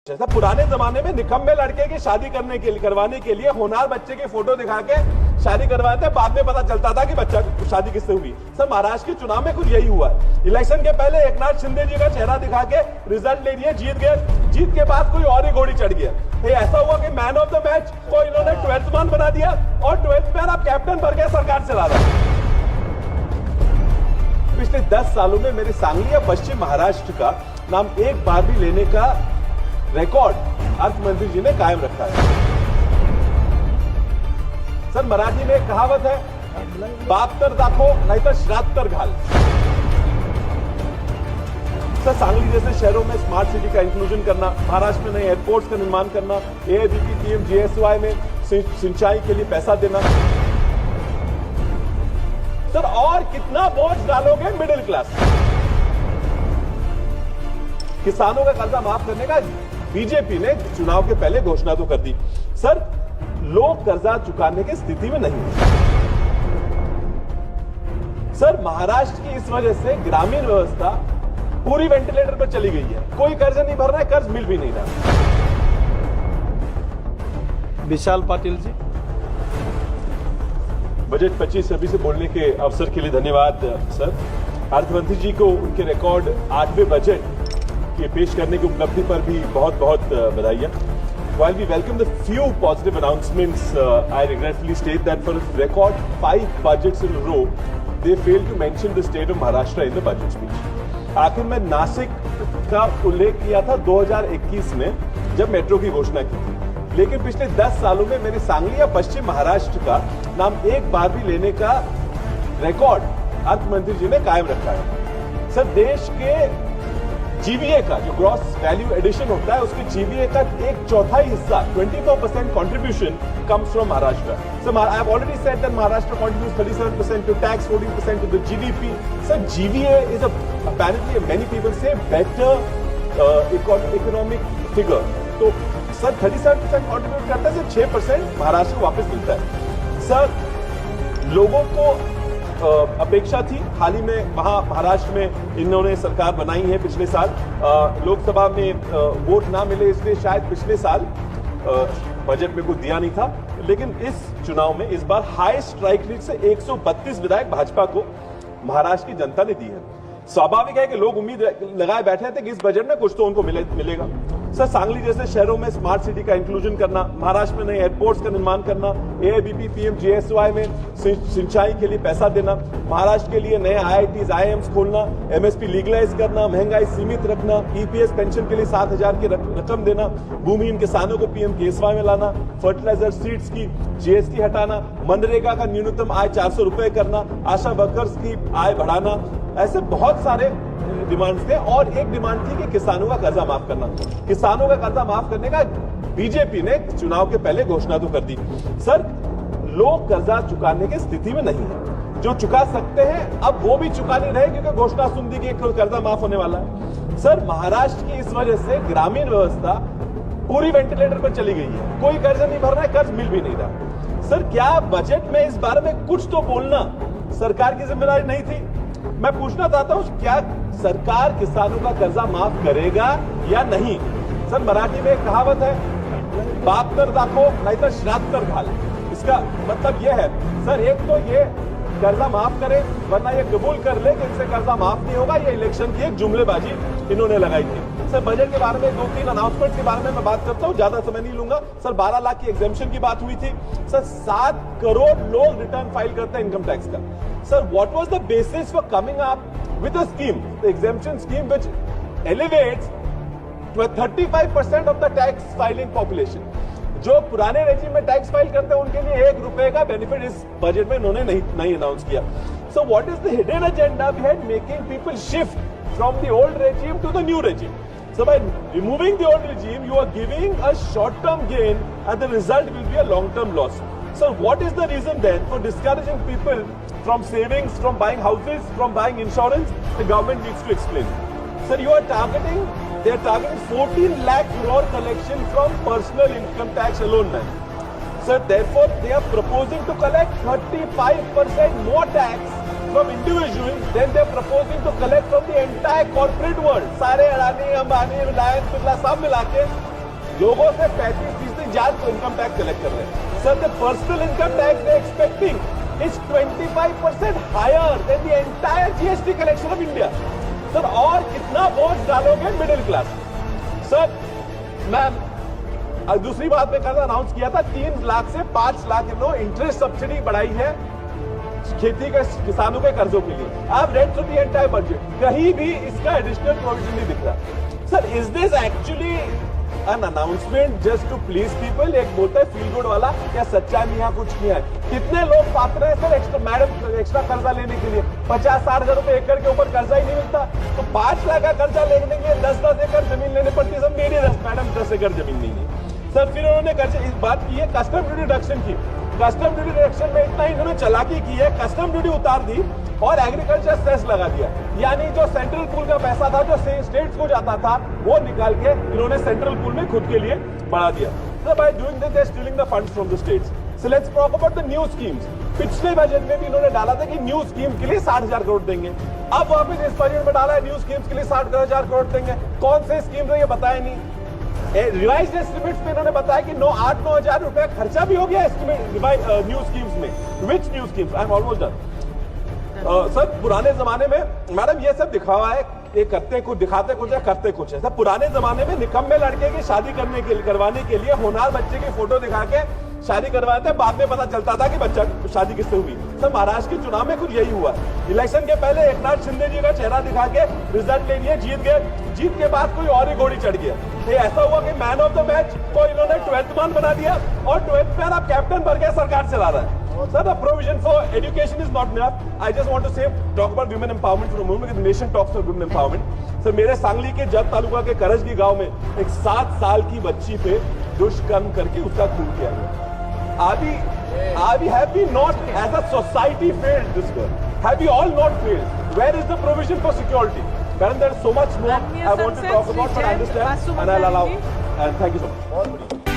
जैसा पुराने जमाने में निकम्मे लड़के की शादी करवाने के लिए होनहार बच्चे की फोटो दिखा के शादी करवाते, बाद में पता चलता था कि बच्चा शादी किससे हुई। सर महाराष्ट्र के चुनाव में कुछ यही हुआ। इलेक्शन के पहले एकनाथ शिंदे जी का चेहरा दिखा के रिजल्ट ले लिए, जीत गए, जीत के बाद कोई और ही घोड़ी चढ़ गया। ये ऐसा हुआ कि मैन ऑफ द मैच को इन्होंने 12th मैन बना दिया और 12th मैन आप कैप्टन बन के सरकार चला रहा। पिछले 10 सालों में मेरे सांगली या पश्चिम महाराष्ट्र का नाम एक बार भी लेने का रिकॉर्ड अर्थ मंत्री जी ने कायम रखा है। सर मराठी में एक कहावत है, बाप तर दाखो नहीं तो श्राद्ध तर घाल। सर सांगली जैसे शहरों में स्मार्ट सिटी का इंक्लूजन करना, महाराष्ट्र में नए एयरपोर्ट्स का निर्माण करना, एआईबीपी पीएमजीएसवाई में सिंचाई के लिए पैसा देना। सर और कितना बोझ डालोगे मिडिल क्लास? किसानों का कर्जा माफ करने का बीजेपी ने चुनाव के पहले घोषणा तो कर दी। सर लोग कर्जा चुकाने की स्थिति में नहीं है। सर महाराष्ट्र की इस वजह से ग्रामीण व्यवस्था पूरी वेंटिलेटर पर चली गई है। कोई कर्ज नहीं भर रहा है, कर्ज मिल भी नहीं रहा। विशाल पाटिल जी। बजट 25-26 से बोलने के अवसर के लिए धन्यवाद सर। अर्थमंत्री जी को उनके रिकॉर्ड 8वें बजट के पेश करने की उपलब्धि पर भी बहुत बहुत बधाइयां। While we welcome the few positive announcements, I regretfully state that for a record 5 budgets in a row, they failed to mention the state of Maharashtra in the budget speech. आखिर में नासिक का उल्लेख किया था 2021 में जब मेट्रो की घोषणा की थी, लेकिन पिछले 10 सालों में मेरे सांगली या पश्चिम महाराष्ट्र का नाम एक बार भी लेने का रिकॉर्ड अर्थ मंत्री जी ने कायम रखा है। सर देश के जीवीए का जो ग्रॉस वैल्यू एडिशन होता है, उसके जीवीए का 1/4 हिस्सा 24% contribution comes from Maharashtra. So I have already said that Maharashtra contributes 37% to tax, 14% to the GDP. So GVA is apparently many people say better economic figure. तो sir 37% contribute करता है, सिर्फ 6% महाराष्ट्र को वापस मिलता है। सर लोगों को अपेक्षा थी, हाल ही में वहां महाराष्ट्र में इन्होंने सरकार बनाई है। पिछले साल लोकसभा में वोट ना मिले, इसलिए शायद पिछले साल बजट में कुछ दिया नहीं था, लेकिन इस चुनाव में इस बार हाई स्ट्राइक रेट से 132 विधायक भाजपा को महाराष्ट्र की जनता ने दी है। स्वाभाविक है कि लोग उम्मीद लगाए बैठे थे कि इस बजट में कुछ तो उनको मिलेगा। सर सांगली जैसे शहरों में स्मार्ट सिटी का इंक्लूजन करना, महाराष्ट्र में नए एयरपोर्ट्स का निर्माण करना, एआईबीपी पीएमजीएसवाई में सिंचाई के लिए पैसा देना, महाराष्ट्र के लिए नए आईआईटीज आईआईएम्स खोलना, एमएसपी लीगलाइज करना, महंगाई सीमित रखना, ईपीएस पेंशन के लिए 7,000 की रकम देना, भूमिहीन किसानों को पीएमकेएसवाई में लाना, फर्टिलाइजर सीड्स की जीएसटी हटाना, मनरेगा का न्यूनतम आय 400 रुपए करना, आशा वर्कर्स की आय बढ़ाना, ऐसे बहुत सारे डिमांड्स थे। और एक डिमांड थी कि किसानों का कर्जा माफ करना। किसानों का कर्जा माफ करने का बीजेपी ने चुनाव के पहले घोषणा तो कर दी। सर लोग कर्जा चुकाने की स्थिति में नहीं है। जो चुका सकते हैं अब वो भी चुका नहीं रहे, क्योंकि घोषणा सुन दी कि कर्जा माफ होने वाला है। सर महाराष्ट्र की इस वजह से ग्रामीण व्यवस्था पूरी वेंटिलेटर पर चली गई है। कोई कर्ज नहीं भर रहा है, कर्ज मिल भी नहीं रहा। सर क्या बजट में इस बारे में कुछ तो बोलना सरकार की जिम्मेदारी नहीं थी? मैं पूछना चाहता हूं, क्या सरकार किसानों का कर्जा माफ करेगा या नहीं? सर मराठी में एक कहावत है, बाप तर दाखो नहीं तो श्राद्ध तर घाल। इसका मतलब यह है सर, एक तो ये कर्जा माफ करे, वरना ये कबूल कर ले कि इनसे कर्जा माफ नहीं होगा। ये इलेक्शन की एक जुमलेबाजी इन्होंने लगाई थी। सर बजट के बारे में 2-3 अनाउंसमेंट के बारे में मैं बात करता हूं, ज्यादा समय नहीं लूंगा। सर 12 लाख की एग्जेम्पशन की बात हुई थी। सर 7 करोड़ लोग रिटर्न फाइल करते हैं इनकम टैक्स का। Sir what was the basis for coming up with a scheme, the exemption scheme which elevates 35% of the tax filing population. जो पुराने रेजिम में टैक्स फाइल करते हैं उनके लिए 1 रुपए का बेनिफिट इस बजट में इन्होंने नहीं अनाउंस किया। So what is the hidden agenda behind making people shift from the old regime to the new regime? So by removing the old regime, you are giving a short-term gain and the result will be a long-term loss. So what is the reason then for discouraging people from savings, from buying houses, from buying insurance? The government needs to explain. Sir, they are targeting 14 lakh crore collection from personal income tax alone, man. Sir, therefore they are proposing to collect 35% more tax from individuals, then they're proposing to collect from the entire corporate world. सारे अडानी, अंबानी, रिलायंस, बिरला सब मिला के लोगों से 35% ज्यादा income tax collect कर रहे हैं। Sir the personal income tax they expecting is 25% higher than the entire GST collection of India. Sir और कितना बोझ डालोगे मिडिल क्लास? सर मैं दूसरी बात में कल अनाउंस किया था 3 लाख से 5 लाख इंटरेस्ट सब्सिडी बढ़ाई है खेती के किसानों के कर्जों के लिए। आप read to the entire budget, कहीं भी इसका एडिशनल प्रोविजन नहीं दिख रहा। Sir is this actually an announcement just to please people? एक बोलता है फील गुड वाला, क्या सच्चा नहीं है कुछ नहीं है? कितने लोग पात्र हैं सर एक्स्ट्रा कर्जा लेने के लिए? 50-60 हजार रुपए एकड़ के ऊपर कर्जा ही नहीं मिलता, तो 5 लाख का कर्जा लेने के लिए 10-10 एकड़ जमीन लेने पड़ती है। सब मेरी मैडम 10 एकड़ जमीन नहीं है। सर फिर उन्होंने कर्जा इस बात की है कस्टम ड्यूटी रिडक्शन की। कस्टम ड्यूटी रिडक्शन में इतना इन्होंने चालाकी की है, कस्टम ड्यूटी उतार दी और एग्रीकल्चर सेस लगा दिया। यानी जो सेंट्रल पूल का पैसा था जो स्टेट्स को जाता था वो निकाल के इन्होंने सेंट्रल पूल में खुद के लिए बढ़ा दिया। So by doing this, they are stealing the funds from the states. So let's talk about the new schemes. पिछले बजट में भी इन्होंने डाला था कि न्यू स्कीम के लिए 60,000 करोड़ देंगे। अब वापस इस बजट में डाला है न्यू स्कीम्स के लिए 60,000 करोड़ देंगे। कौन से स्कीम थे ये बताया नहीं। रिवाइज्ड एस्टिमेट्स में इन्होंने बताया कि 8-9 हजार रुपए खर्चा भी हो गया एस्टिमेट न्यू स्कीम्स में। Which new schemes? I am almost done. Sir पुराने जमाने में मैडम ये सब दिखावा है, ये करते कुछ दिखाते कुछ है करते कुछ है। सर पुराने जमाने में निकम्मे लड़के की शादी करवाने के लिए होनहार बच्चे की फोटो दिखा के शादी करवाते, बाद में पता चलता था कि बच्चा शादी किससे हुई। सर महाराष्ट्र के चुनाव में कुछ यही हुआ। इलेक्शन के पहले एकनाथ शिंदे जी का चेहरा दिखा के रिजल्ट ले लिए, जीत गए। जीत के बाद कोई और ही घोड़ी चढ़ गया। ये ऐसा हुआ कि मैन ऑफ द मैच को इन्होंने 12th मैन बना दिया और 12th मैन अब कैप्टन बन के सरकार चला रहा है। Sir, the provision for education is not enough. I just want to talk about women empowerment for a moment because the nation talks about women empowerment. Sir, मेरे सांगली के जत तालुका के करजगी गांव में एक 7 साल की बच्ची पे दुष्कर्म करके उसका खून किया गया। Have we not, as a society, failed this girl? Have we all not failed? Where is the provision for security? Karan, there is so much more I want to talk about, but I understand and I'll allow. And thank you so much.